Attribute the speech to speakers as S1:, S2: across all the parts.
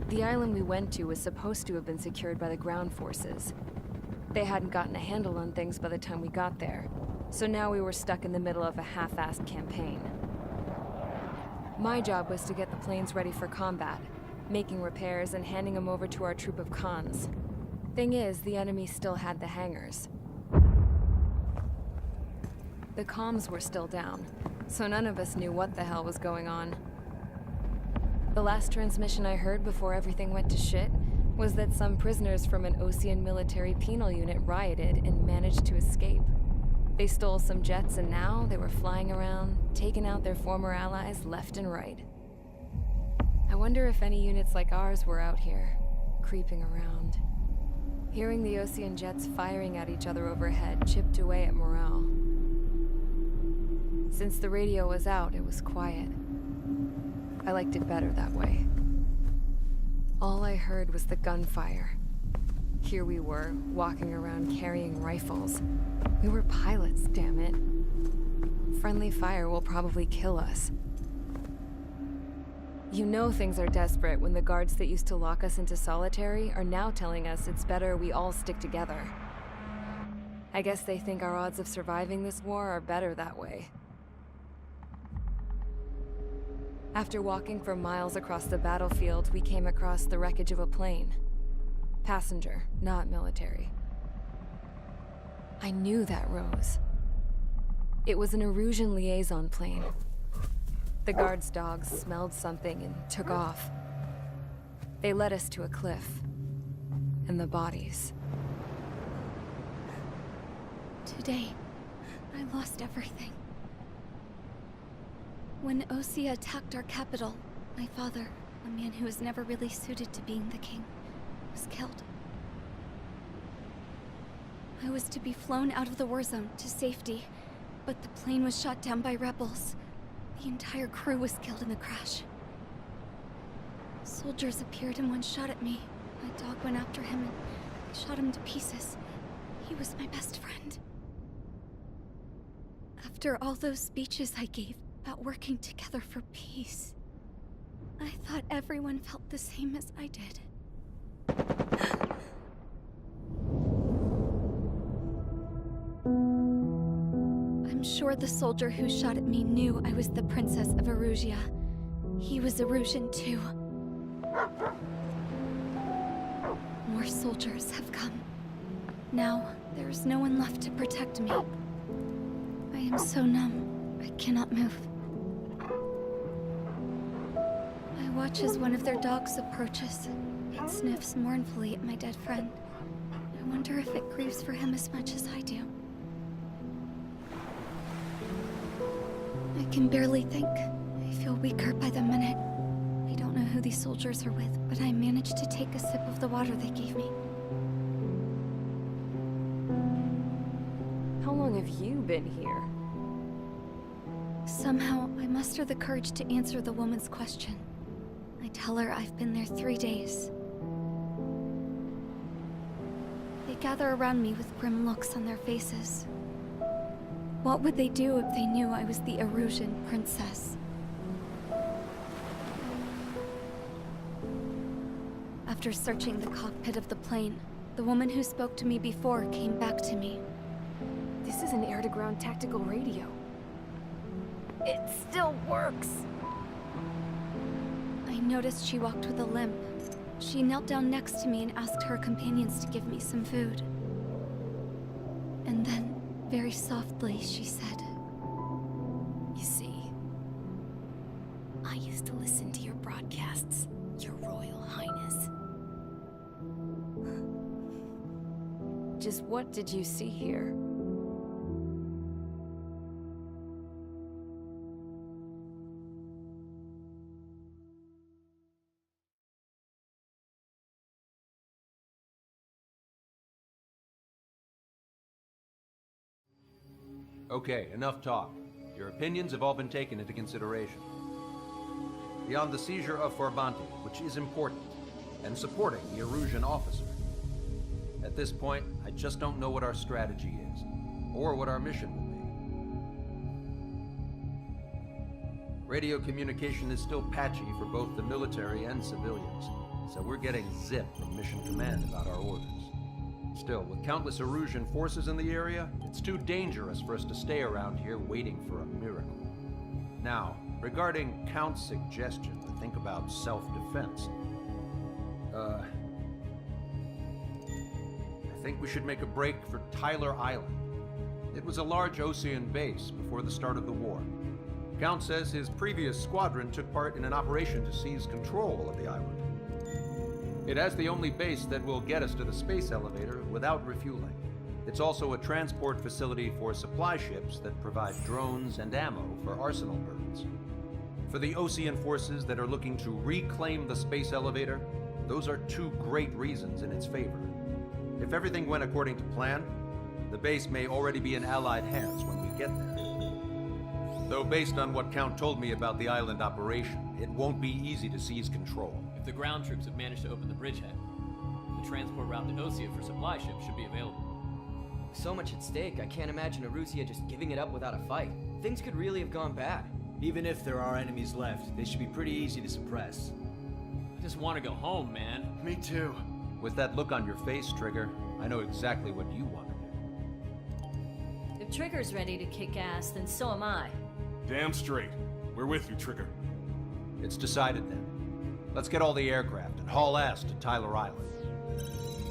S1: The island we went to was supposed to have been secured by the ground forces. They hadn't gotten a handle on things by the time we got there, so now we were stuck in the middle of a half-assed campaign. My job was to get the planes ready for combat, making repairs and handing them over to our troop of cons. Thing is, the enemy still had the hangars. The comms were still down, so none of us knew what the hell was going on. The last transmission I heard before everything went to shit was that some prisoners from an Osean military penal unit rioted and managed to escape. They stole some jets and now they were flying around, taking out their former allies left and right. I wonder if any units like ours were out here, creeping around. Hearing the Osean jets firing at each other overhead chipped away at morale. Since the radio was out, it was quiet. I liked it better that way. All I heard was the gunfire. Here we were, walking around carrying rifles. We were pilots, damn it. Friendly fire will probably kill us. You know things are desperate when the guards that used to lock us into solitary are now telling us it's better we all stick together. I guess they think our odds of surviving this war are better that way. After walking for miles across the battlefield, we came across the wreckage of a plane. Passenger, not military. I knew that rose. It was an Erusian liaison plane. The guards' dogs smelled something and took off. They led us to a cliff. And the bodies.
S2: Today, I lost everything. When Osea attacked our capital, my father, a man who was never really suited to being the king, was killed. I was to be flown out of the war zone to safety, but the plane was shot down by rebels. The entire crew was killed in the crash. Soldiers appeared and one shot at me. My dog went after him and I shot him to pieces. He was my best friend. After all those speeches I gave about working together for peace, I thought everyone felt the same as I did. I'm sure the soldier who shot at me knew I was the Princess of Erusia. He was Erusian too. More soldiers have come. Now, there is no one left to protect me. I am so numb, I cannot move. I watch as one of their dogs approaches. It sniffs mournfully at my dead friend. I wonder if it grieves for him as much as I do. I can barely think. I feel weaker by the minute. I don't know who these soldiers are with, but I managed to take a sip of the water they gave me.
S1: How long have you been here?
S2: Somehow, I muster the courage to answer the woman's question. I tell her I've been there 3 days. They gather around me with grim looks on their faces. What would they do if they knew I was the Erusian princess? After searching the cockpit of the plane, the woman who spoke to me before came back to me.
S1: This is an air-to-ground tactical radio. It still works!
S2: I noticed she walked with a limp. She knelt down next to me and asked her companions to give me some food. And then, very softly, she said,
S1: You see, I used to listen to your broadcasts, Your Royal Highness. Just what did you see here?
S3: Okay, enough talk. Your opinions have all been taken into consideration. Beyond the seizure of Forbanti, which is important, and supporting the Erusian officer. At this point, I just don't know what our strategy is, or what our mission will be. Radio communication is still patchy for both the military and civilians, so we're getting zip from Mission Command about our orders. Still, with countless Erusian forces in the area, it's too dangerous for us to stay around here waiting for a miracle. Now, regarding Count's suggestion to think about self-defense, I think we should make a break for Tyler Island. It was a large Osean base before the start of the war. Count says his previous squadron took part in an operation to seize control of the island. It has the only base that will get us to the space elevator without refueling. It's also a transport facility for supply ships that provide drones and ammo for arsenal birds. For the Osean forces that are looking to reclaim the space elevator, those are two great reasons in its favor. If everything went according to plan, the base may already be in Allied hands when we get there. Though based on what Count told me about the island operation, it won't be easy to seize control.
S4: If the ground troops have managed to open the bridgehead, the transport route to Osea for supply ships should be available.
S5: With so much at stake, I can't imagine Erusia just giving it up without a fight. Things could really have gone bad.
S6: Even if there are enemies left, they should be pretty easy to suppress.
S4: I just want to go home, man.
S6: Me too.
S3: With that look on your face, Trigger, I know exactly what you want to do.
S7: If Trigger's ready to kick ass, then so am I.
S8: Damn straight. We're with you, Trigger.
S3: It's decided then. Let's get all the aircraft and haul ass to Tyler Island.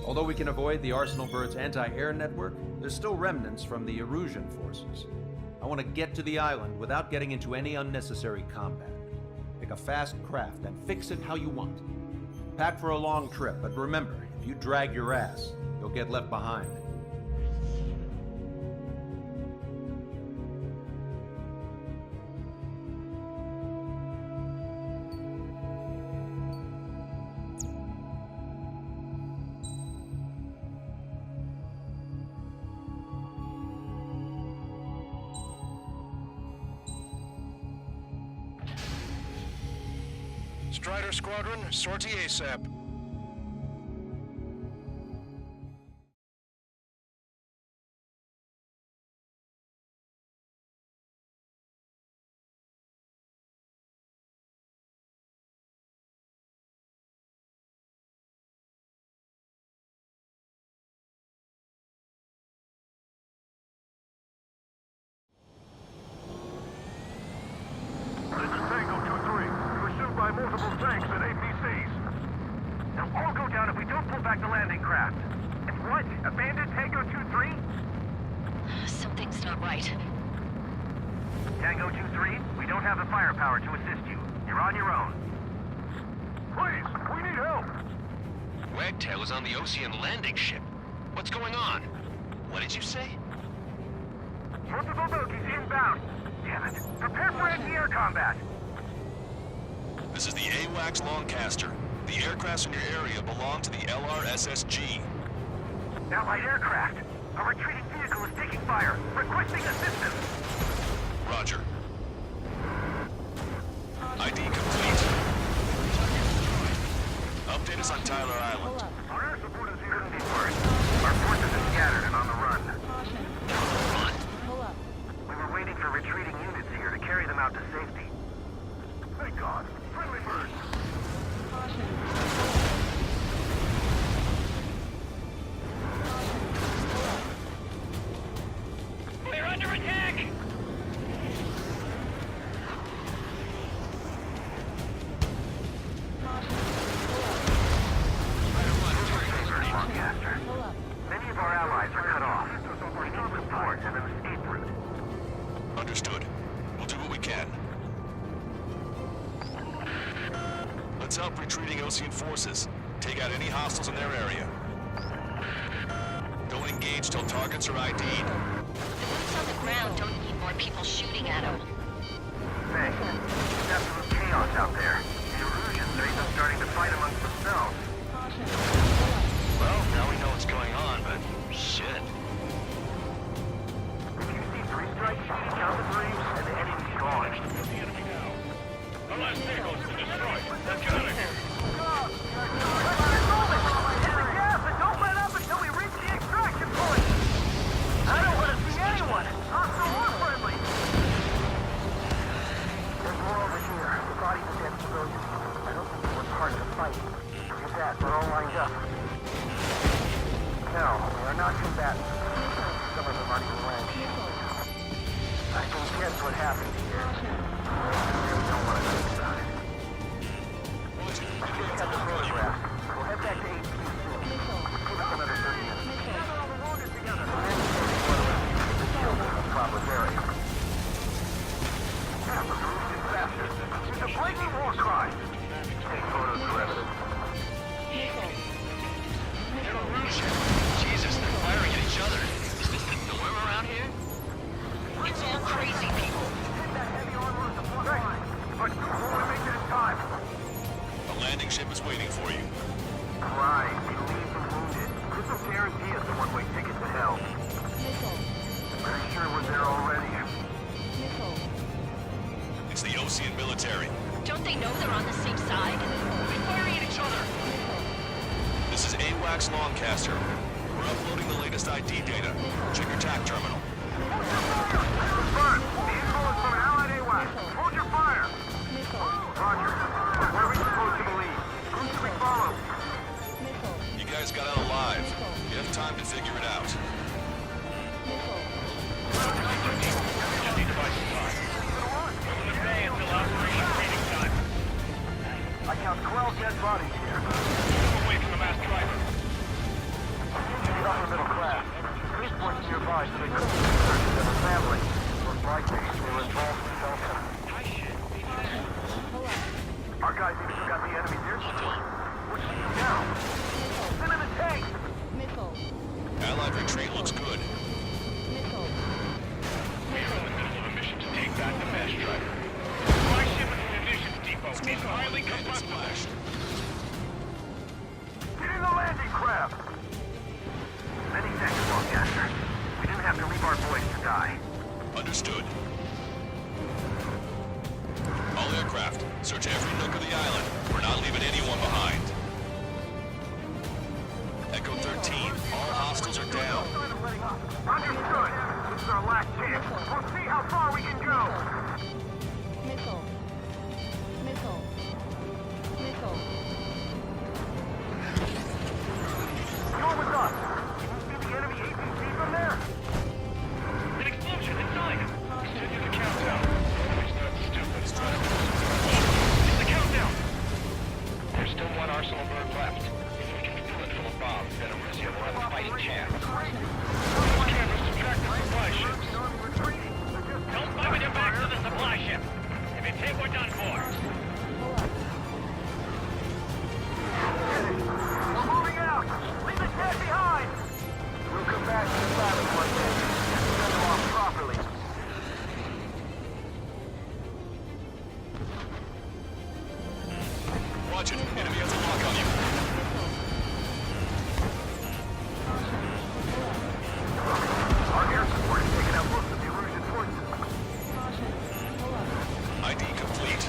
S3: Although we can avoid the Arsenal Bird's anti-air network, there's still remnants from the Erusian forces. I want to get to the island without getting into any unnecessary combat. Pick a fast craft and fix it how you want. Pack for a long trip, but remember, if you drag your ass, you'll get left behind.
S9: Strider Squadron, sortie ASAP.
S10: Multiple tanks and APCs. They'll all go down if we don't pull back the landing craft. And what? Abandoned Tango 2-3?
S7: Something's not right.
S10: Tango 2-3, we don't have the firepower to assist you. You're on your own. Please, we need help.
S11: Wagtail is on the Osean landing ship. What's going on? What did you say?
S10: Multiple bogies inbound. Damn it. Prepare for anti-air combat.
S9: This is the AWACS Longcaster. The aircrafts in your area belong to the LRSSG.
S10: Allied aircraft. A retreating vehicle is taking fire. Requesting assistance.
S9: Roger. ID complete. Update us on Tyler Island.
S10: Our air support is here. Couldn't be worse. Our forces are scattered and on the run. We were waiting for retreating units here to carry them out to safety. Thank God. Friendly birds.
S11: We're under attack!
S10: Longcaster. Many of our allies are cut off. We need support and an escape route.
S9: Understood. We'll do what we can. Let's help retreating Osean forces. Take out any hostiles in their area. Don't engage till targets are ID'd.
S7: The boots on the ground don't need more people shooting at them.
S10: Hey, it's absolute chaos out there. The Erusians are even starting to fight amongst themselves.
S11: Well, now we know what's going on, but shit.
S10: If you see 3 strikes, count the 3, and the enemy's gone.
S8: The last vehicle's been destroyed. Let's get out of here.
S10: Hit the gas and don't let up until we reach the extraction point! I don't want to see anyone, hostile or friendly! There's more over here. The bodies of dead civilians. I don't think they were part of the fight. If up. No, we are not combatants. Some of them aren't even wearing shields. I can guess what happened here. I really don't want to think about it. I just got the photograph. We'll head back to HQ soon. Give us another 30 minutes. Gather all the wounded together. The children in the problem area. It's a blatant war crime. Take photos for evidence.
S11: Jesus, they're firing at each other. Is this the norm around here?
S7: It's all crazy people.
S10: Right, but we want to make it in time.
S9: The landing ship is waiting for you.
S10: Right, we leave the wounded. This will guarantee us a one-way ticket to hell. Pretty sure we're there already.
S9: It's the Ocean military.
S7: Don't they know they're on the same side?
S11: They're firing at each other.
S9: This is AWACS Longcaster. We're uploading the latest ID data. Check your TAC terminal.
S10: Confirmed. The info is from Allied AWACS. Hold your fire. Roger. Where are we supposed to believe? Who should we follow?
S9: You guys got out alive. You have time to figure it out.
S8: Emergency device supplied. From the bay until operation training time.
S10: I count 12 dead bodies here.
S8: Move away from the mass driver.
S10: The upper middle class. Police points nearby so they couldn't be searched as a family. Most likely, they were involved in Delta. Our guys even got the enemy's air support. What should we do now? Send in the tank!
S9: Allied retreat looks good.
S8: We are in the middle of a mission to take back the mass driver. Supply ship at the munitions depot is highly combustible.
S10: Get in the landing craft! Many thanks, Longcaster. We didn't have to leave our boys to die.
S9: Understood. All aircraft, search every nook of the island. We're not leaving anyone behind. Echo 13, all hostiles are down.
S10: Understood. This is our last chance. We'll see how far we can go. You're with us. Can you see the enemy APC from there?
S8: An explosion inside. Continue the countdown. It's not stupid. It's the countdown. There's still one arsenal bird left. If we can fill it full of bombs, then Russia will have a fighting chance. We can't subtract the supply ships. Don't fight your back to the supply ship. If it's hit, we're done for.
S10: We're moving out. Leave the dead behind. We'll come back to the island one day. Set them off properly.
S9: Watch it. Enemy has a lock on you.
S10: Our air support is taking out most of the Erusian forces.
S9: ID complete.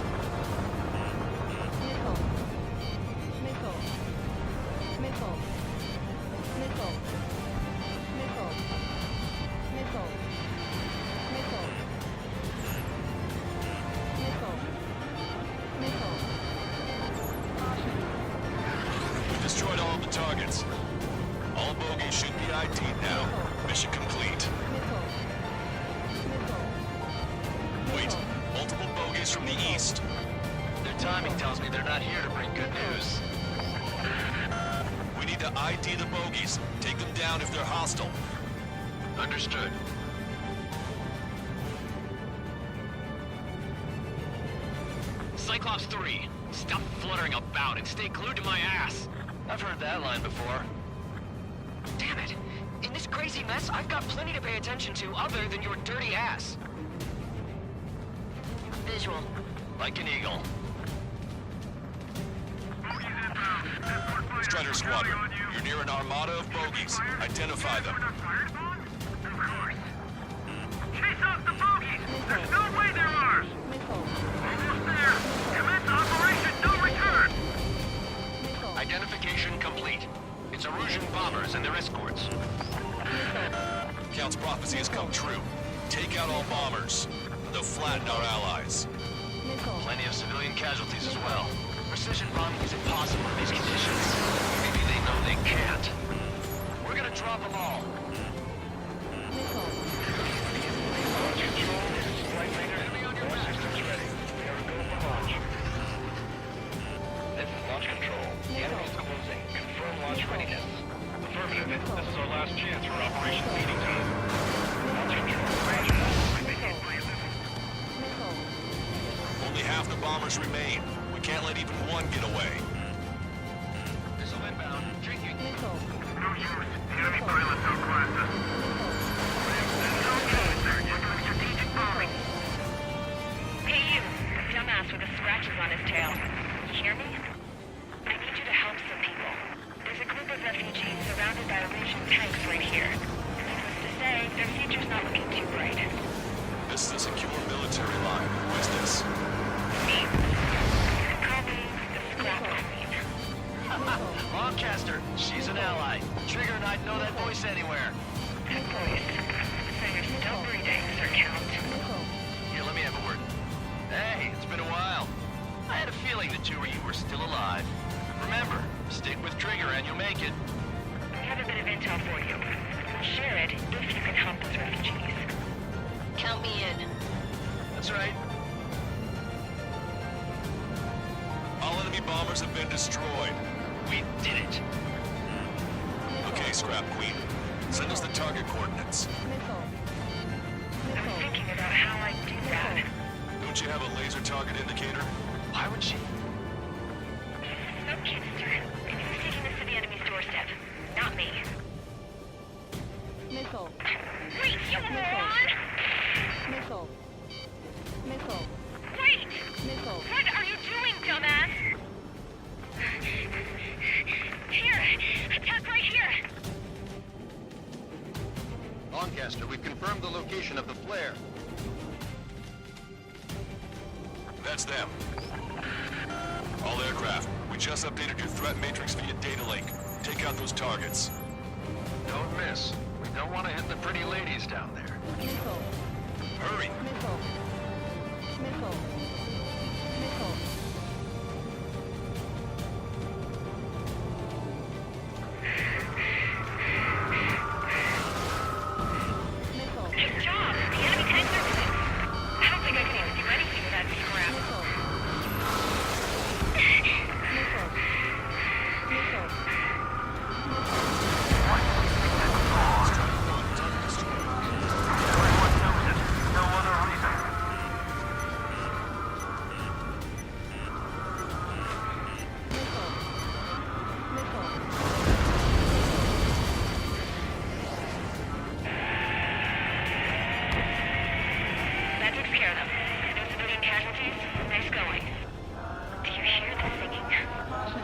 S9: We destroyed all of the targets. All bogies should be ID'd now. Mission complete. Wait, multiple bogies from the east.
S11: Their timing tells me they're not here to bring good news.
S9: We need to ID the bogies. Take them down if they're hostile.
S11: Understood. Cyclops 3, stop fluttering about and stay glued to my ass. I've heard that line before. Damn it! In this crazy mess, I've got plenty to pay attention to other than your dirty ass.
S7: Visual.
S11: Like an eagle.
S9: Strider Squadron, you're near an armada of bogies. Identify them.
S10: Chase off the bogies! There's no way they're ours! Almost there! Commence Operation No Return!
S11: Identification complete. It's Erusian bombers and their escorts.
S9: Count's prophecy has come true. Take out all bombers. They'll flatten our allies.
S11: Plenty of civilian casualties as well. Precision bombing is impossible in these conditions. Maybe they No, they can't. We're gonna drop them all.
S8: Launch control, this is Flight Leader. All systems ready. We are go for launch. This is Launch Control. The enemy is closing. Confirm launch readiness. Affirmative. This is our last chance for Operation Meeting Time. Launch Control.
S9: Only half the bombers remain. We can't let even one get away.
S11: Missile inbound. Drinking.
S8: No use. The enemy pilot outclassed us.
S7: Strategic bombing. Hey you, the dumbass with the scratches on his tail. You hear me? I need you to help some people. There's a group of refugees surrounded by Russian tanks right here. Needless to say, their future's not looking too bright.
S9: This is a secure military line. Who is this?
S7: Me. Call me the Scrap Queen.
S11: Lancaster. She's an ally. Trigger and I'd know that voice anywhere.
S7: Good voice. So you're still breathing, Sir Count.
S11: Here, let me have a word. Hey, it's been a while. I had a feeling the two of you were still alive. Remember, stick with Trigger and you'll make it.
S7: We have a bit of intel for you. We'll share it if you can help those refugees. Count me in.
S11: That's right.
S9: All enemy bombers have been destroyed.
S11: We did it.
S9: Okay, Scrap Queen. Send us the target coordinates.
S7: I was thinking about how I'd do that.
S9: Don't you have a laser target indicator?
S11: Why would she?
S7: Okay, mister. Who's taking this to the enemy's doorstep? Not me.
S1: Missile.
S7: Wait, you moron!
S1: Missile. Missile.
S7: Wait!
S1: Missile.
S7: What are you doing, dumbass? Here! Attack right here!
S3: Lancaster, we've confirmed the location of the flare.
S9: That's them. All aircraft, we just updated your threat matrix via data link. Take out those targets.
S3: Don't miss. We don't want to hit the pretty ladies down there.
S1: Missile.
S9: Hurry!
S1: Missile. Missile. Missile. Missile.
S7: Good job! The enemy tanks are moving. I don't think I can even do anything with that scrap.
S1: Missile. Missile. Missile.
S10: Everyone knows it. No other reason.
S1: Missile. Missile.
S7: That takes care of them. No civilian casualties? Nice going. Do you hear the singing?
S1: Caution.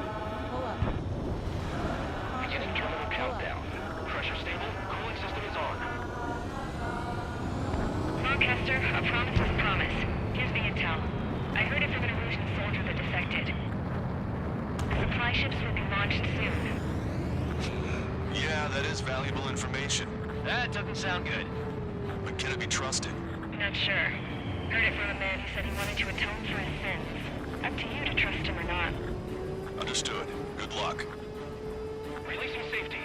S1: Pull up.
S8: Beginning terminal countdown. Pressure stable. Cooling system is on.
S7: Lancaster, a promise is a promise. Here's the intel. I heard it from an Erusian soldier that defected. The supply ships will be launched soon.
S9: Yeah, that is valuable information.
S11: That doesn't sound good.
S9: But can it be trusted?
S7: Not sure. Heard it from a man who said he wanted to atone for his sins. Up to you to trust him or not.
S9: Understood. Good luck.
S8: Releasing safety.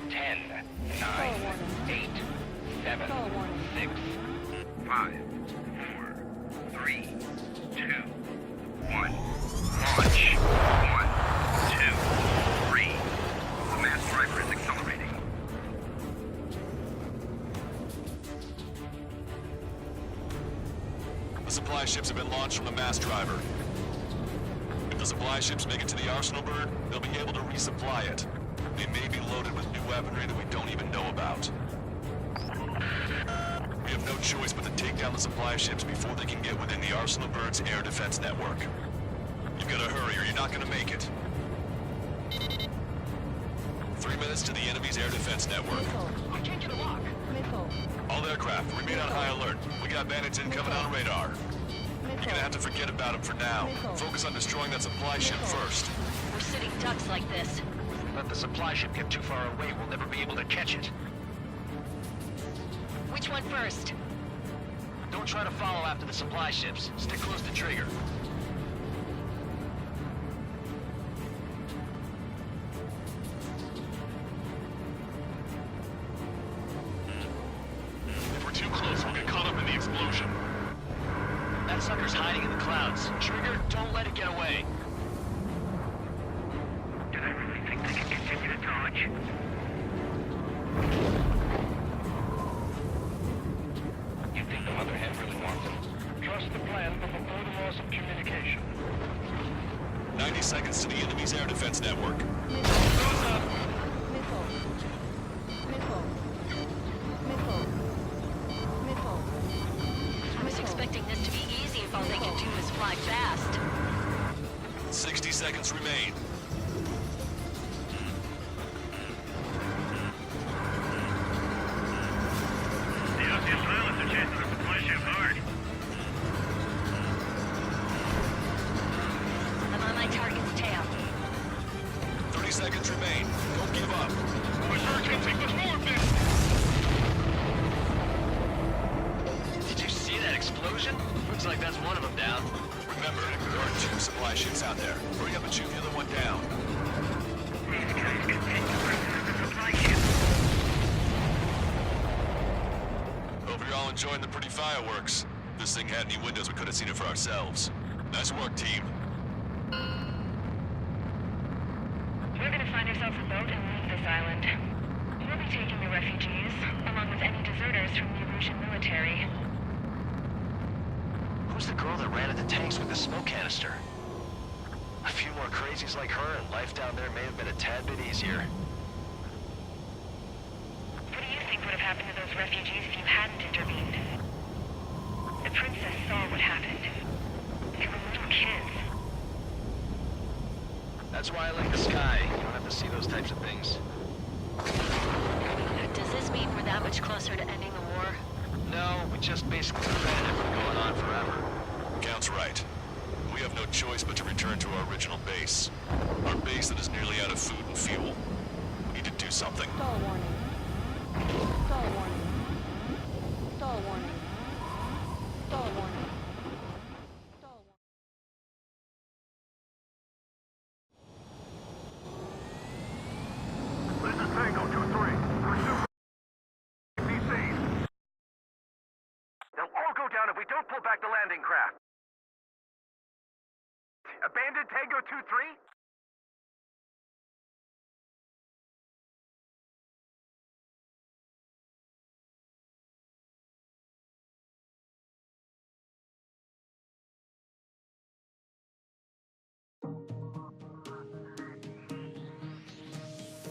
S8: 10, 9,
S1: Call warning.
S8: 8, 7,
S1: Call warning.
S8: 6, 5, 4, 3, 2, 1. Launch. 1, 2, 3. The mass driver is accelerating.
S9: The supply ships have been launched from the mass driver. If the supply ships make it to the arsenal bird, they'll be able to resupply it. They may be loaded with new weaponry that we don't even know about. We have no choice but to take down the supply ships before they can get within the arsenal bird's air defense network. You gotta hurry or you're not gonna make it. 3 minutes to the enemy's air defense network.
S1: Missile.
S11: I can't get a lock.
S1: Missile.
S9: All aircraft, remain on high alert. We got bandits incoming on radar. You're gonna have to forget about them for now. Focus on destroying that supply ship first.
S7: We're sitting ducks like this.
S11: Let the supply ship get too far away, we'll never be able to catch it.
S7: Which one first?
S11: Don't try to follow after the supply ships. Stick close to Trigger. That sucker's hiding in the clouds. Trigger, don't let it get away.
S10: Do they really think they can continue to dodge?
S8: You think the Motherhead really wants them? Trust the plan, but before the loss of communication.
S9: 90 seconds to the enemy's air defense network.
S8: Goes up!
S7: I was expecting this to be easy if all they can do is fly fast.
S9: 60 seconds remain.
S8: The Ocean pilots are chasing the supply ship hard.
S7: I'm on my target's tail.
S9: 30 seconds remain. Don't give up.
S8: We're searching, take the forward bit!
S11: Did you see that explosion? Looks like that's one of them down.
S9: Remember, there are 2 supply ships out there. Hurry up and shoot the other one down.
S10: These guys continue pursuing the supply ship.
S9: Hope you're all enjoying the pretty fireworks. If this thing had any windows, we could have seen it for ourselves. Nice work, team.
S7: We're gonna find ourselves a boat and leave this island. We'll be taking the refugees, along with any deserters from the Erusian military.
S11: Who's the girl that ran at the tanks with the smoke canister? A few more crazies like her, and life down there may have been a tad bit easier.
S7: What do you think would have happened to those refugees if you hadn't intervened? The princess saw what happened. They were little kids.
S11: That's why I like the sky. You don't have to see those types of things.
S7: Does this mean we're that much closer to ending the war?
S11: No, we just basically prevented it from going on forever.
S9: Count's right. We have no choice but to return to our original base. Our base that is nearly out of food and fuel. We need to do something.
S12: Stall warning. Stall warning. Stall warning. Stall warning. Stall warning.
S10: This is Tango 2-3. Pursue PC. They'll all go down if we don't pull back the landing craft. Abandoned Tango 2-3?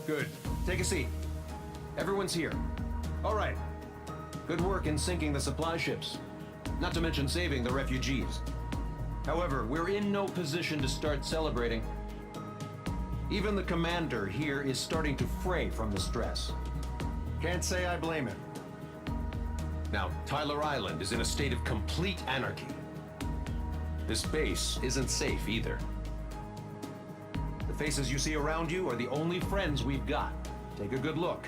S3: Good. Take a seat. Everyone's here. All right. Good work in sinking the supply ships. Not to mention saving the refugees. However, we're in no position to start celebrating. Even the commander here is starting to fray from the stress. Can't say I blame him. Now, Tyler Island is in a state of complete anarchy. This base isn't safe either. The faces you see around you are the only friends we've got. Take a good look.